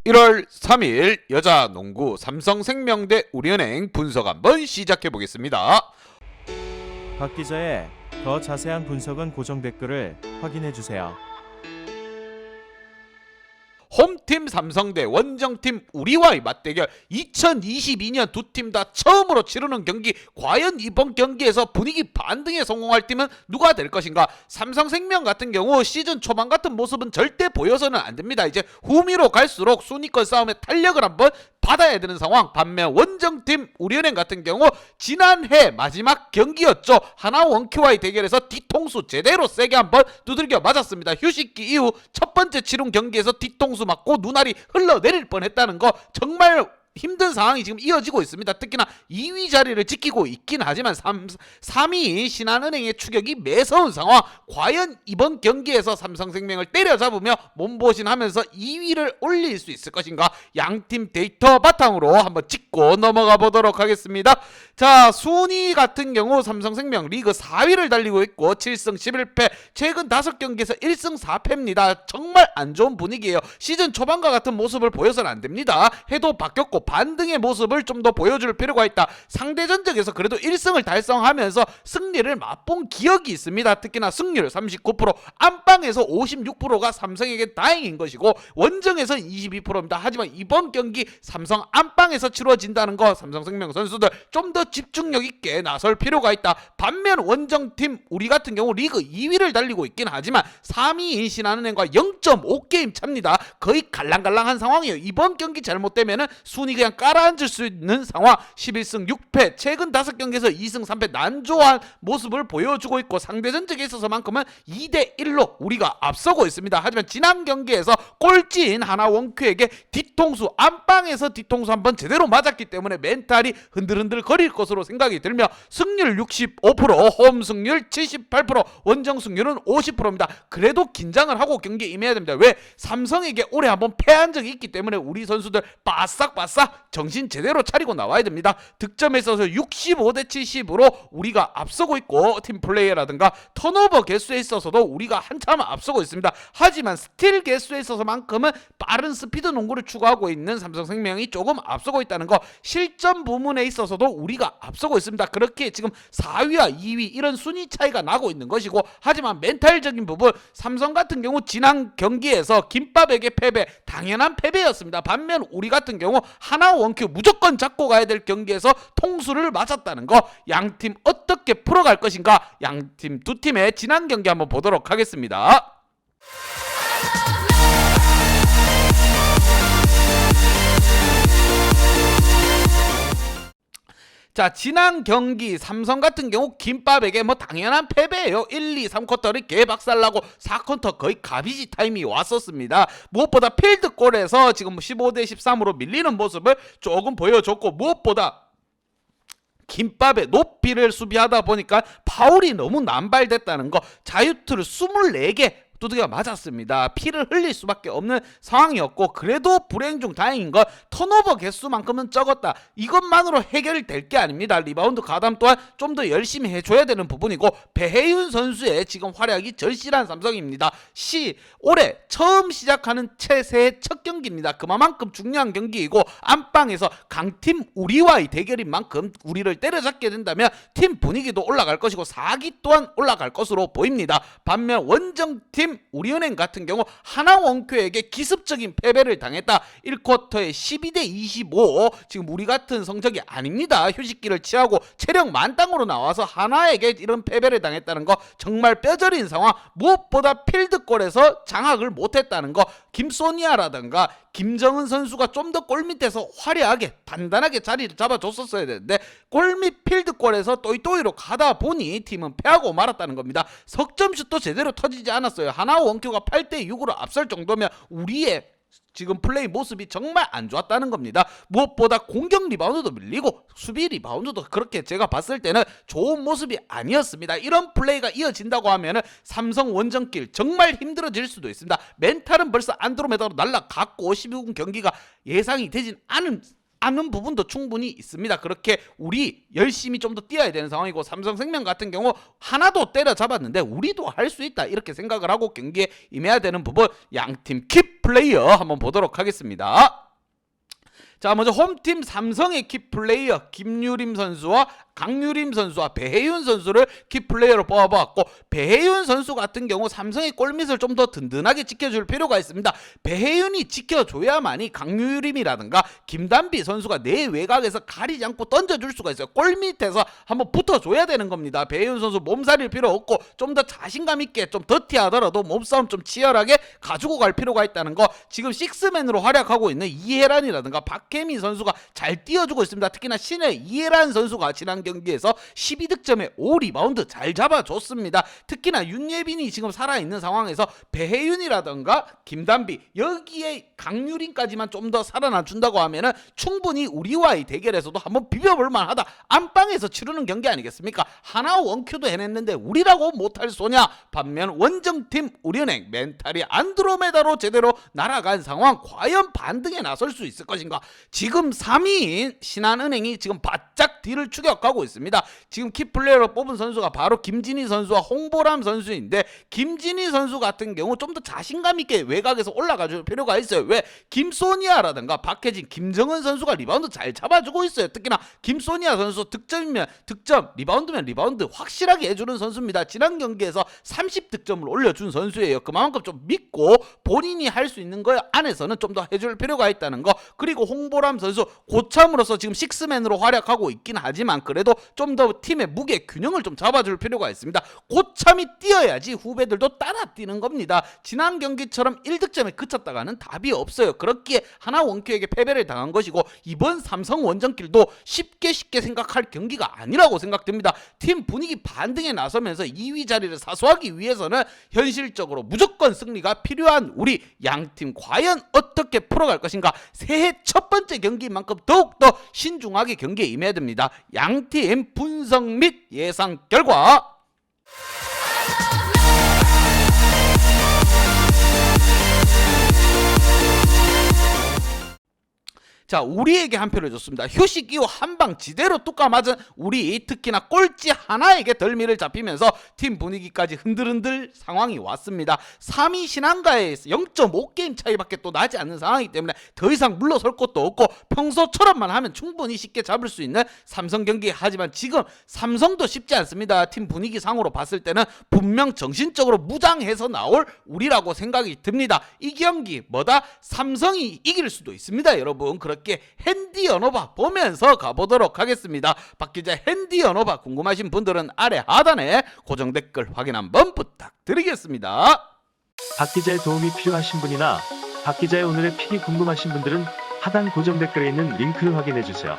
1월 3일 여자농구 삼성생명 대 우리은행 분석 한번 시작해 보겠습니다. 박 기자의 더 자세한 분석은 고정 댓글을 확인해 주세요. 홈팀 삼성 대 원정팀 우리와의 맞대결, 2022년 두 팀 다 처음으로 치르는 경기. 과연 이번 경기에서 분위기 반등에 성공할 팀은 누가 될 것인가? 삼성생명 같은 경우 시즌 초반 같은 모습은 절대 보여서는 안 됩니다. 이제 후미로 갈수록 순위권 싸움에 탄력을 한번 받아야 되는 상황. 반면 원정팀 우리은행 같은 경우 지난해 마지막 경기였죠. 하나 원큐와의 대결에서 뒤통수 제대로 세게 한번 두들겨 맞았습니다. 휴식기 이후 첫 번째 치른 경기에서 뒤통수 맞고 눈알이 흘러내릴 뻔했다는 거, 정말 힘든 상황이 지금 이어지고 있습니다. 특히나 2위 자리를 지키고 있긴 하지만 3위 신한은행의 추격이 매서운 상황. 과연 이번 경기에서 삼성생명을 때려잡으며 몸보신하면서 2위를 올릴 수 있을 것인가? 양팀 데이터 바탕으로 한번 짚고 넘어가 보도록 하겠습니다. 자, 순위 같은 경우 삼성생명 리그 4위를 달리고 있고 7승 11패, 최근 5경기에서 1승 4패입니다. 정말 안 좋은 분위기예요. 시즌 초반과 같은 모습을 보여서는 안 됩니다. 해도 바뀌었고 반등의 모습을 좀 더 보여줄 필요가 있다. 상대 전적에서 그래도 1승을 달성하면서 승리를 맛본 기억이 있습니다. 특히나 승률 39%, 안방에서 56%가 삼성에게 다행인 것이고 원정에서 22%입니다. 하지만 이번 경기 삼성 안방에서 치러진다는 거, 삼성생명 선수들 좀 더 집중력 있게 나설 필요가 있다. 반면 원정팀 우리 같은 경우 리그 2위를 달리고 있긴 하지만 3위인 신한은행과 0.5게임 차입니다. 거의 갈랑갈랑한 상황이에요. 이번 경기 잘못되면은 순위 그냥 깔아앉을 수 있는 상황. 11승 6패, 최근 5경기에서 2승 3패 난조한 모습을 보여주고 있고 상대 전적에 있어서만큼은 2대1로 우리가 앞서고 있습니다. 하지만 지난 경기에서 꼴찌인 하나 원큐에게 뒤통수, 안방에서 뒤통수 한번 제대로 맞았기 때문에 멘탈이 흔들흔들 거릴 것으로 생각이 들며 승률 65%, 홈 승률 78%, 원정 승률은 50%입니다. 그래도 긴장을 하고 경기에 임해야 됩니다. 왜? 삼성에게 올해 한번 패한 적이 있기 때문에 우리 선수들 바싹바싹 정신 제대로 차리고 나와야 됩니다. 득점에 있어서 65대 70으로 우리가 앞서고 있고 팀 플레이라든가 턴오버 개수에 있어서도 우리가 한참 앞서고 있습니다. 하지만 스틸 개수에 있어서만큼은 빠른 스피드 농구를 추구하고 있는 삼성생명이 조금 앞서고 있다는 거, 실점 부문에 있어서도 우리가 앞서고 있습니다. 그렇게 지금 4위와 2위 이런 순위 차이가 나고 있는 것이고, 하지만 멘탈적인 부분, 삼성 같은 경우 지난 경기에서 김밥에게 패배, 당연한 패배였습니다. 반면 우리 같은 경우 하나 원큐 무조건 잡고 가야 될 경기에서 통수를 맞았다는 거, 양팀 어떻게 풀어갈 것인가? 양팀 두 팀의 지난 경기 한번 보도록 하겠습니다. 자, 지난 경기 삼성 같은 경우 김밥에게 뭐 당연한 패배예요. 1, 2, 3쿼터를 개박살나고 4쿼터 거의 가비지 타임이 왔었습니다. 무엇보다 필드골에서 지금 15대 13으로 밀리는 모습을 조금 보여줬고, 무엇보다 김밥의 높이를 수비하다 보니까 파울이 너무 남발됐다는 거, 자유투를 24개 두드겨 맞았습니다. 피를 흘릴 수밖에 없는 상황이었고, 그래도 불행 중 다행인 건 턴오버 개수만큼은 적었다. 이것만으로 해결될 게 아닙니다. 리바운드 가담 또한 좀 더 열심히 해줘야 되는 부분이고, 배혜윤 선수의 지금 활약이 절실한 삼성입니다. 올해 처음 시작하는 최세의 첫 경기입니다. 그만큼 중요한 경기이고, 안방에서 강팀 우리와의 대결인 만큼 우리를 때려잡게 된다면 팀 분위기도 올라갈 것이고 4기 또한 올라갈 것으로 보입니다. 반면 원정팀 우리은행 같은 경우 하나 원큐에게 기습적인 패배를 당했다. 1쿼터에 12대 25, 지금 우리 같은 성적이 아닙니다. 휴식기를 취하고 체력 만땅으로 나와서 하나에게 이런 패배를 당했다는 거, 정말 뼈저린 상황. 무엇보다 필드골에서 장악을 못했다는 거, 김소니아라든가 김정은 선수가 좀 더 골밑에서 화려하게 단단하게 자리를 잡아줬었어야 되는데 골밑 필드골에서 또이또이로 가다 보니 팀은 패하고 말았다는 겁니다. 석점슛도 제대로 터지지 않았어요. 하나 원큐가 8대 6으로 앞설 정도면 우리의 지금 플레이 모습이 정말 안 좋았다는 겁니다. 무엇보다 공격 리바운드도 밀리고 수비 리바운드도 그렇게 제가 봤을 때는 좋은 모습이 아니었습니다. 이런 플레이가 이어진다고 하면은 삼성 원정길 정말 힘들어질 수도 있습니다. 멘탈은 벌써 안드로메다로 날아갔고 12군 경기가 예상이 되진 않은 않은 부분도 충분히 있습니다. 그렇게 우리 열심히 좀 더 뛰어야 되는 상황이고, 삼성생명 같은 경우 하나도 때려잡았는데 우리도 할 수 있다 이렇게 생각을 하고 경기에 임해야 되는 부분, 양팀 킥플레이어 한번 보도록 하겠습니다. 자, 먼저 홈팀 삼성의 키플레이어 김유림 선수와 강유림 선수와 배혜윤 선수를 키플레이어로 뽑아봤고, 배혜윤 선수 같은 경우 삼성의 골밑을 좀 더 든든하게 지켜줄 필요가 있습니다. 배혜윤이 지켜줘야만이 강유림이라든가 김단비 선수가 내 외곽에서 가리지 않고 던져줄 수가 있어요. 골밑에서 한번 붙어줘야 되는 겁니다. 배혜윤 선수 몸살일 필요 없고 좀 더 자신감 있게, 좀 더티하더라도 몸싸움 좀 치열하게 가지고 갈 필요가 있다는 거, 지금 식스맨으로 활약하고 있는 이해란이라든가 박혜미 선수가 잘 띄워주고 있습니다. 특히나 신의 이해란 선수가 지난 경기에서 12득점에 5리바운드 잘 잡아줬습니다. 특히나 윤예빈이 지금 살아있는 상황에서 배혜윤이라던가 김단비, 여기에 강유림까지만 좀 더 살아나준다고 하면은 충분히 우리와의 대결에서도 한번 비벼볼만 하다. 안방에서 치르는 경기 아니겠습니까? 하나 원큐도 해냈는데 우리라고 못할 소냐? 반면 원정팀 우리은행 멘탈이 안드로메다로 제대로 날아간 상황, 과연 반등에 나설 수 있을 것인가? 지금 3위인 신한은행이 지금 바짝 뒤를 추격하고 있습니다. 지금 키플레이어로 뽑은 선수가 바로 김진희 선수와 홍보람 선수인데, 김진희 선수 같은 경우 좀 더 자신감 있게 외곽에서 올라가 줄 필요가 있어요. 왜? 김소니아라든가 박혜진, 김정은 선수가 리바운드 잘 잡아주고 있어요. 특히나 김소니아 선수 득점이면 득점, 리바운드면 리바운드 확실하게 해주는 선수입니다. 지난 경기에서 30득점을 올려준 선수예요. 그만큼 좀 믿고 본인이 할 수 있는 거 안에서는 좀 더 해줄 필요가 있다는 거. 그리고 홍보람 선수 고참으로서 지금 식스맨으로 활약하고 있긴 하지만 그래도 좀 더 팀의 무게 균형을 좀 잡아줄 필요가 있습니다. 고참이 뛰어야지 후배들도 따라 뛰는 겁니다. 지난 경기처럼 1득점에 그쳤다가는 답이 없어요. 그렇기에 하나 원큐에게 패배를 당한 것이고, 이번 삼성 원정길도 쉽게 생각할 경기가 아니라고 생각됩니다. 팀 분위기 반등에 나서면서 2위 자리를 사수하기 위해서는 현실적으로 무조건 승리가 필요한 우리 양팀, 과연 어떻게 풀어갈 것인가? 새해 첫 번째 경기인 만큼 더욱더 신중하게 경기에 임해야 됩니다. 양팀 분석 및 예상 결과. 자, 우리에게 한 표를 줬습니다. 휴식 이후 한방 지대로 뚜까 맞은 우리, 특히나 꼴찌 하나에게 덜미를 잡히면서 팀 분위기까지 흔들흔들 상황이 왔습니다. 3위 신한과의 0.5게임 차이밖에 또 나지 않는 상황이기 때문에 더 이상 물러설 것도 없고, 평소처럼만 하면 충분히 쉽게 잡을 수 있는 삼성 경기. 하지만 지금 삼성도 쉽지 않습니다. 팀 분위기 상으로 봤을 때는 분명 정신적으로 무장해서 나올 우리라고 생각이 듭니다. 이 경기 뭐다? 삼성이 이길 수도 있습니다, 여러분. 그렇게 핸디 언어바 보면서 가보도록 하겠습니다. 박 기자 핸디 언어바 궁금하신 분들은 아래 하단에 고정 댓글 확인 한번 부탁드리겠습니다. 박 기자의 도움이 필요하신 분이나 박 기자의 오늘의 픽이 궁금하신 분들은 하단 고정 댓글에 있는 링크를 확인해 주세요.